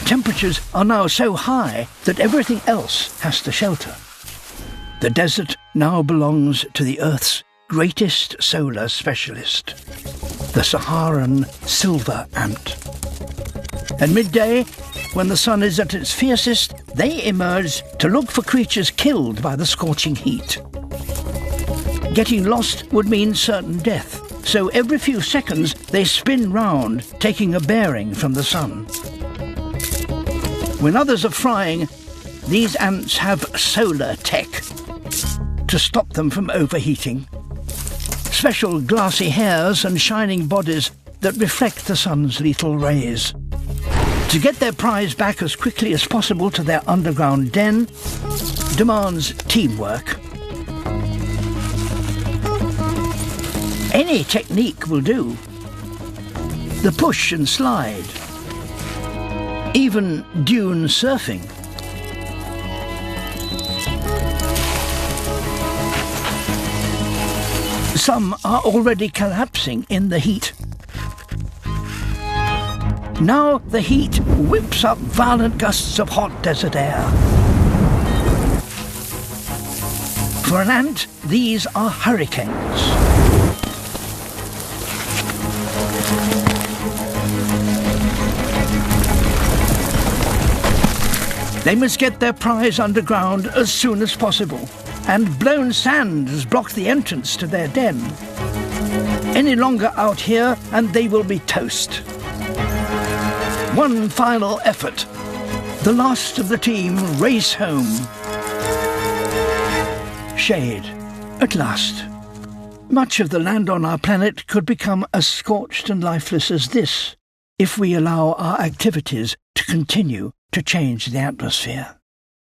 Temperatures are now so high that everything else has to shelter. The desert now belongs to the Earth's greatest solar specialist, the Saharan silver ant. At midday, when the sun is at its fiercest, they emerge to look for creatures killed by the scorching heat. Getting lost would mean certain death, so every few seconds they spin round, taking a bearing from the sun. When others are frying, these ants have solar tech to stop them from overheating. Special glassy hairs and shining bodies that reflect the sun's lethal rays. To get their prize back as quickly as possible to their underground den demands teamwork. Any technique will do. The push and slide. Even dune surfing. Some are already collapsing in the heat. Now the heat whips up violent gusts of hot desert air. For an ant, these are hurricanes. They must get their prize underground as soon as possible, and blown sand has blocked the entrance to their den. Any longer out here and they will be toast. One final effort. The last of the team race home. Shade, at last. Much of the land on our planet could become as scorched and lifeless as this if we allow our activities to continue to change the atmosphere.